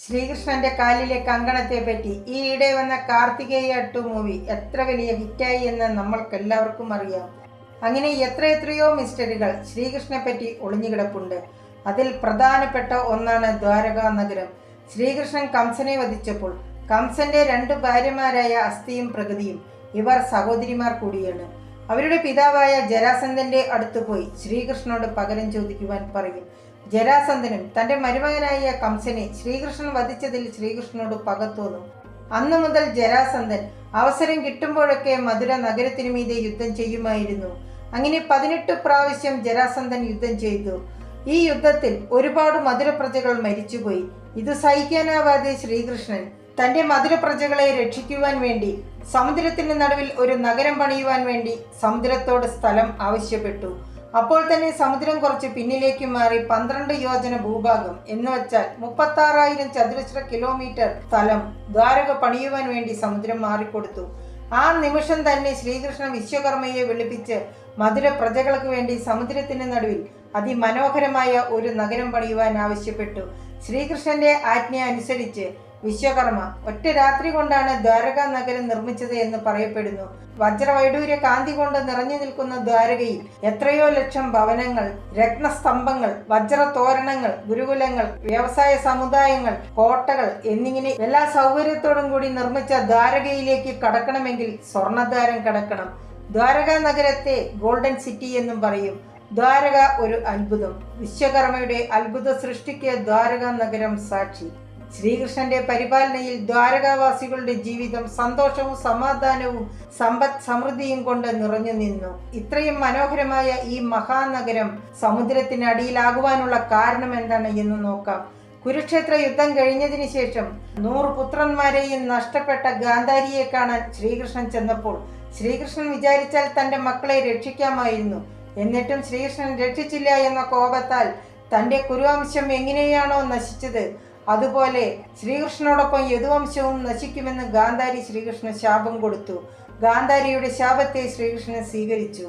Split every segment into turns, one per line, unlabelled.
ശ്രീകൃഷ്ണന്റെ കാലിലെ കങ്കണത്തെ പറ്റി ഈയിടെ വന്ന കാർത്തികേയ 2 മൂവി എത്ര വലിയ ഹിറ്റായി എന്ന് നമ്മൾക്കെല്ലാവർക്കും അറിയാം. അങ്ങനെ എത്രയോ മിസ്റ്ററികൾ ശ്രീകൃഷ്ണനെ പറ്റി ഒളിഞ്ഞുകിടപ്പുണ്ട്. അതിൽ പ്രധാനപ്പെട്ട ഒന്നാണ് ദ്വാരകാ നഗരം. ശ്രീകൃഷ്ണൻ കംസനെ വധിച്ചപ്പോൾ കംസന്റെ 2 ഭാര്യമാരായ അസ്ഥിയും പ്രകൃതിയും ഇവർ സഹോദരിമാർ കൂടിയാണ്. അവരുടെ പിതാവായ ജരാസന്ധന്റെ അടുത്ത് പോയി ശ്രീകൃഷ്ണനോട് പകരം ചോദിക്കുവാൻ പറയും. ജരാസന്ധനും തന്റെ മരുമകനായ കംസനെ ശ്രീകൃഷ്ണൻ വധിച്ചതിൽ ശ്രീകൃഷ്ണനോട് പക തോന്നും. അന്നു മുതൽ ജരാസന്ധൻ അവസരം കിട്ടുമ്പോഴൊക്കെ മധുര നഗരത്തിനു മീതെ യുദ്ധം ചെയ്യുമായിരുന്നു. അങ്ങനെ 18 പ്രാവശ്യം ജരാസന്ധൻ യുദ്ധം ചെയ്തു. ഈ യുദ്ധത്തിൽ ഒരുപാട് മധുര പ്രജകൾ മരിച്ചുപോയി. ഇത് സഹിക്കാനാവാതെ ശ്രീകൃഷ്ണൻ തന്റെ മധുര പ്രജകളെ രക്ഷിക്കുവാൻ വേണ്ടി സമുദ്രത്തിന് നടുവിൽ ഒരു നഗരം പണിയുവാൻ വേണ്ടി സമുദ്രത്തോട് സ്ഥലം ആവശ്യപ്പെട്ടു. അപ്പോൾ തന്നെ സമുദ്രം കുറച്ച് പിന്നിലേക്ക് മാറി 12 യോജന ഭൂഭാഗം എന്ന് വെച്ചാൽ 36,000 ചതുരശ്ര കിലോമീറ്റർ സ്ഥലം ദ്വാരക പണിയുവാൻ വേണ്ടി സമുദ്രം മാറിക്കൊടുത്തു. ആ നിമിഷം തന്നെ ശ്രീകൃഷ്ണൻ വിശ്വകർമ്മയെ വിളിപ്പിച്ച് മധുര പ്രജകൾക്ക് വേണ്ടി സമുദ്രത്തിന് നടുവിൽ അതിമനോഹരമായ ഒരു നഗരം പണിയുവാൻ ആവശ്യപ്പെട്ടു. ശ്രീകൃഷ്ണന്റെ ആജ്ഞ അനുസരിച്ച് വിശ്വകർമ്മ ഒറ്റ രാത്രി കൊണ്ടാണ് ദ്വാരകാ നഗരം നിർമ്മിച്ചത് എന്ന് പറയപ്പെടുന്നു. വജ്രവൈഡൂര്യ കാന്തി കൊണ്ട് നിറഞ്ഞു നിൽക്കുന്ന ദ്വാരകയിൽ എത്രയോ ലക്ഷം ഭവനങ്ങൾ, രത്നസ്തംഭങ്ങൾ, വജ്രതോരണങ്ങൾ, ഗുരുകുലങ്ങൾ, വ്യവസായ സമുദായങ്ങൾ, കോട്ടകൾ എന്നിങ്ങനെ എല്ലാ സൗകര്യത്തോടും കൂടി നിർമ്മിച്ച ദ്വാരകയിലേക്ക് കടക്കണമെങ്കിൽ സ്വർണദ്വാരം കടക്കണം. ദ്വാരകാ നഗരത്തെ ഗോൾഡൻ സിറ്റി എന്നും പറയും. ദ്വാരക ഒരു അത്ഭുതം. വിശ്വകർമ്മയുടെ അത്ഭുത സൃഷ്ടിക്ക് ദ്വാരകാ നഗരം സാക്ഷി. ശ്രീകൃഷ്ണന്റെ പരിപാലനയിൽ ദ്വാരകാവാസികളുടെ ജീവിതം സന്തോഷവും സമാധാനവും സമ്പദ് സമൃദ്ധിയും കൊണ്ട് നിറഞ്ഞു നിന്നു. ഇത്രയും മനോഹരമായ ഈ മഹാനഗരം സമുദ്രത്തിനടിയിലാകുവാനുള്ള കാരണം എന്താണ് എന്ന് നോക്കാം. കുരുക്ഷേത്ര യുദ്ധം കഴിഞ്ഞതിന് ശേഷം 100 പുത്രന്മാരെയും നഷ്ടപ്പെട്ട ഗാന്ധാരിയെ കാണാൻ ശ്രീകൃഷ്ണൻ ചെന്നപ്പോൾ ശ്രീകൃഷ്ണൻ വിചാരിച്ചാൽ തന്റെ മക്കളെ രക്ഷിക്കാമായിരുന്നു. എന്നിട്ടും ശ്രീകൃഷ്ണൻ രക്ഷിച്ചില്ല എന്ന കോപത്താൽ തന്റെ കുരുവംശം എങ്ങനെയാണോ നശിച്ചത് അതുപോലെ ശ്രീകൃഷ്ണനോടൊപ്പം യദുവംശവും നശിക്കുമെന്ന് ഗാന്ധാരി ശ്രീകൃഷ്ണന് ശാപം കൊടുത്തു. ഗാന്ധാരിയുടെ ശാപത്തെ സ്വീകൃഷ്ണൻ സ്വീകരിച്ചു.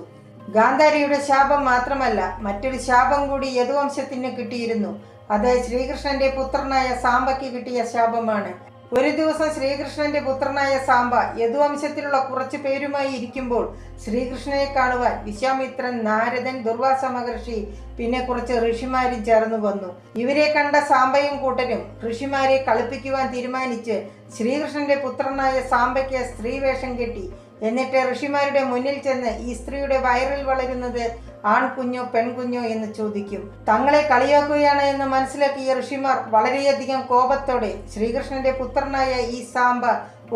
ഗാന്ധാരിയുടെ ശാപം മാത്രമല്ല, മറ്റൊരു ശാപം കൂടി യദുവംശത്തിന് കിട്ടിയിരുന്നു. അത് ശ്രീകൃഷ്ണന്റെ പുത്രനായ സാംബയ്ക്ക് കിട്ടിയ ശാപമാണ്. ഒരു ദിവസം ശ്രീകൃഷ്ണന്റെ പുത്രനായ സാംബ യദുവംശത്തിലുള്ള കുറച്ചു പേരുമായി ഇരിക്കുമ്പോൾ ശ്രീകൃഷ്ണനെ കാണുവാൻ വിശ്വാമിത്രൻ, നാരദൻ, ദുർവാസ മഹർഷി പിന്നെ കുറച്ച് ഋഷിമാരും ചേർന്നു വന്നു. ഇവരെ കണ്ട സാംബയും കൂട്ടരും ഋഷിമാരെ കളിപ്പിക്കുവാൻ തീരുമാനിച്ച് ശ്രീകൃഷ്ണന്റെ പുത്രനായ സാംബയ്ക്ക് സ്ത്രീവേഷം കെട്ടി. എന്നിട്ട് ഋഷിമാരുടെ മുന്നിൽ ചെന്ന് ഈ സ്ത്രീയുടെ വയറിൽ വളരുന്നത് ആൺകുഞ്ഞോ പെൺകുഞ്ഞോ എന്ന് ചോദിക്കും. തങ്ങളെ കളിയാക്കുകയാണ് എന്ന് മനസ്സിലാക്കിയ ഋഷിമാർ വളരെയധികം കോപത്തോടെ ശ്രീകൃഷ്ണന്റെ പുത്രനായ ഈ സാംബ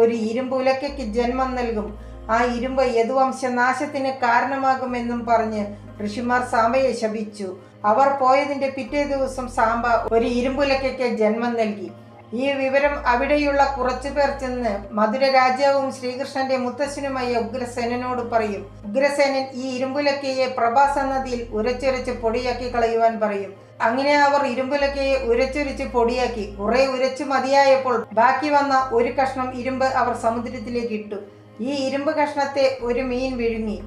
ഒരു ഇരുമ്പ് ഉലക്കയ്ക്ക് ജന്മം നൽകും, ആ ഇരുമ്പ് യദുവംശ നാശത്തിന് കാരണമാകുമെന്നും പറഞ്ഞ് ഋഷിമാർ സാംബയെ ശപിച്ചു. അവർ പോയതിന്റെ പിറ്റേ ദിവസം സാംബ ഒരു ഇരുമ്പുലക്കയ്ക്ക് ജന്മം നൽകി. ഈ വിവരം അവിടെയുള്ള കുറച്ചുപേർ ചെന്ന് മധുര രാജാവും ശ്രീകൃഷ്ണന്റെ മുത്തശ്ശനുമായ ഉഗ്രസേനോട് പറയും. ഉഗ്രസേനൻ ഈ ഇരുമ്പുലക്കയെ പ്രഭാസ നദിയിൽ ഉരച്ചുരച്ച് പൊടിയാക്കി കളയുവാൻ പറയും. അങ്ങനെ അവർ ഇരുമ്പുലക്കയെ ഉരച്ചുരച്ച് പൊടിയാക്കി. കുറെ ഉരച്ചു മതിയായപ്പോൾ ബാക്കി വന്ന ഒരു കഷ്ണം ഇരുമ്പ് അവർ സമുദ്രത്തിലേക്ക് ഇട്ടു. ഈ ഇരുമ്പ് കഷ്ണത്തെ ഒരു മീൻ വിഴുങ്ങി.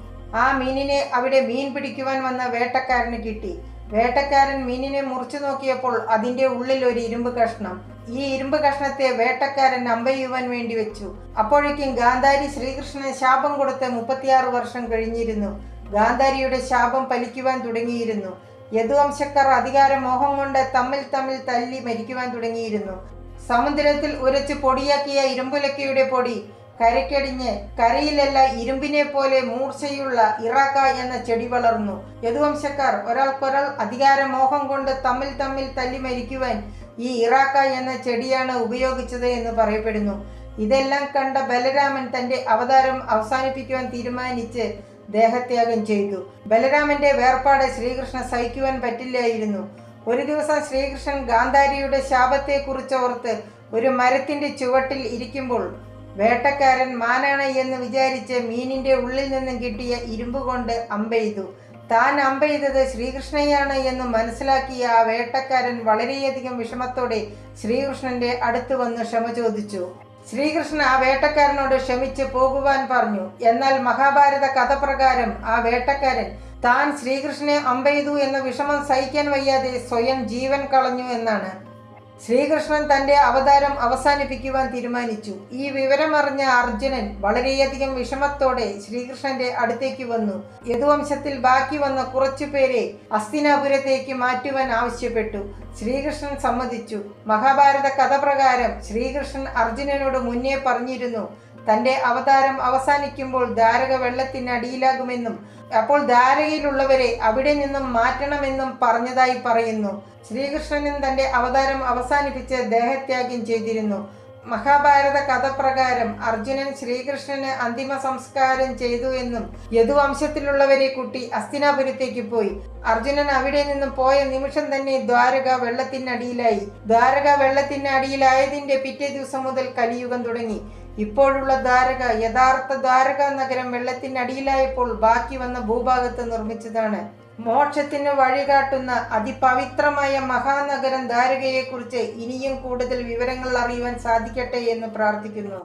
ആ മീനിനെ അവിടെ മീൻ പിടിക്കുവാൻ വന്ന വേട്ടക്കാരന് കിട്ടി. വേട്ടക്കാരൻ മീനിനെ മുറിച്ചു നോക്കിയപ്പോൾ അതിന്റെ ഉള്ളിൽ ഒരു ഇരുമ്പ് കഷ്ണം. ഈ ഇരുമ്പ് കഷ്ണത്തെ വേട്ടക്കാരൻ അമ്പെയ്യുവാൻ വേണ്ടി വെച്ചു. അപ്പോഴേക്കും ഗാന്ധാരി ശ്രീകൃഷ്ണന് ശാപം കൊടുത്ത് 36 വർഷം കഴിഞ്ഞിരുന്നു. ഗാന്ധാരിയുടെ ശാപം ഫലിക്കുവാൻ തുടങ്ങിയിരുന്നു. യദുവംശക്കാർ അധികാരമോഹം കൊണ്ട് തമ്മിൽ തല്ലി മരിക്കുവാൻ തുടങ്ങിയിരുന്നു. സമുദ്രത്തിൽ ഉരച്ച് പൊടിയാക്കിയ ഇരുമ്പുലക്കയുടെ പൊടി കരയ്ക്കടിഞ്ഞ് കരയിലല്ല ഇരുമ്പിനെ പോലെ മൂർച്ചയുള്ള ഇറാക്ക എന്ന ചെടി വളർന്നു. യദുവംശക്കാർ ഒരാൾക്കൊരാൾ അധികാരമോഹം കൊണ്ട് തമ്മിൽ തല്ലി മരിക്കുവാൻ ഈ ഇറാക്ക എന്ന ചെടിയാണ് ഉപയോഗിച്ചത് എന്ന് പറയപ്പെടുന്നു. ഇതെല്ലാം കണ്ട ബലരാമൻ തന്റെ അവതാരം അവസാനിപ്പിക്കുവാൻ തീരുമാനിച്ച് ദേഹത്യാഗം ചെയ്തു. ബലരാമന്റെ വേർപാട് ശ്രീകൃഷ്ണൻ സഹിക്കുവാൻ പറ്റില്ലായിരുന്നു. ഒരു ദിവസം ശ്രീകൃഷ്ണൻ ഗാന്ധാരിയുടെ ശാപത്തെ കുറിച്ചോർത്ത് ഒരു മരത്തിന്റെ ചുവട്ടിൽ ഇരിക്കുമ്പോൾ വേട്ടക്കാരൻ മാനാണ് എന്ന് വിചാരിച്ച് മീനിന്റെ ഉള്ളിൽ നിന്നും കിട്ടിയ ഇരുമ്പ് കൊണ്ട് അമ്പെയ്തു. താൻ അമ്പെയ്തത് ശ്രീകൃഷ്ണയാണ് എന്ന് മനസ്സിലാക്കിയ ആ വേട്ടക്കാരൻ വളരെയധികം വിഷമത്തോടെ ശ്രീകൃഷ്ണന്റെ അടുത്ത് വന്ന് ക്ഷമ ചോദിച്ചു. ശ്രീകൃഷ്ണൻ ആ വേട്ടക്കാരനോട് ക്ഷമിച്ച് പോകുവാൻ പറഞ്ഞു. എന്നാൽ മഹാഭാരത കഥ പ്രകാരം ആ വേട്ടക്കാരൻ താൻ ശ്രീകൃഷ്ണനെ അമ്പെയ്തു എന്ന വിഷമം സഹിക്കാൻ വയ്യാതെ സ്വയം ജീവൻ കളഞ്ഞു എന്നാണ്. ശ്രീകൃഷ്ണൻ തന്റെ അവതാരം അവസാനിപ്പിക്കുവാൻ തീരുമാനിച്ചു. ഈ വിവരമറിഞ്ഞ അർജുനൻ വളരെയധികം വിഷമത്തോടെ ശ്രീകൃഷ്ണന്റെ അടുത്തേക്ക് വന്നു. യദുവംശത്തിൽ ബാക്കി വന്ന കുറച്ചുപേരെ ഹസ്തിനാപുരത്തേക്ക് മാറ്റുവാൻ ആവശ്യപ്പെട്ടു. ശ്രീകൃഷ്ണൻ സമ്മതിച്ചു. മഹാഭാരത കഥ പ്രകാരം ശ്രീകൃഷ്ണൻ അർജുനനോട് മുന്നേ പറഞ്ഞിരുന്നു, തന്റെ അവതാരം അവസാനിക്കുമ്പോൾ ദ്വാരക വെള്ളത്തിനടിയിലാകുമെന്നും അപ്പോൾ ദ്വാരകയിലുള്ളവരെ അവിടെ നിന്നും മാറ്റണമെന്നും പറഞ്ഞതായി പറയുന്നു. ശ്രീകൃഷ്ണനും തന്റെ അവതാരം അവസാനിപ്പിച്ച് ദേഹത്യാഗം ചെയ്തിരുന്നു. മഹാഭാരത കഥ പ്രകാരം അർജുനൻ ശ്രീകൃഷ്ണന് അന്തിമ സംസ്കാരം ചെയ്തു എന്നും യദുവംശത്തിലുള്ളവരെ കൂട്ടി ഹസ്തിനാപുരത്തേക്ക് പോയി. അർജുനൻ അവിടെ നിന്നും പോയ നിമിഷം തന്നെ ദ്വാരക വെള്ളത്തിനടിയിലായി. ദ്വാരക വെള്ളത്തിനടിയിലായതിന്റെ പിറ്റേ ദിവസം മുതൽ കലിയുഗം തുടങ്ങി. ഇപ്പോഴുള്ള ദ്വാരക, യഥാർത്ഥ ദ്വാരക നഗരം വെള്ളത്തിനടിയിലായപ്പോൾ ബാക്കി വന്ന ഭൂഭാഗത്ത് നിർമ്മിച്ചതാണ്. മോക്ഷത്തിന് വഴികാട്ടുന്ന അതിപവിത്രമായ മഹാനഗരം ദ്വാരകയെക്കുറിച്ച് ഇനിയും കൂടുതൽ വിവരങ്ങൾ അറിയുവാൻ സാധിക്കട്ടെ എന്ന് പ്രാർത്ഥിക്കുന്നു.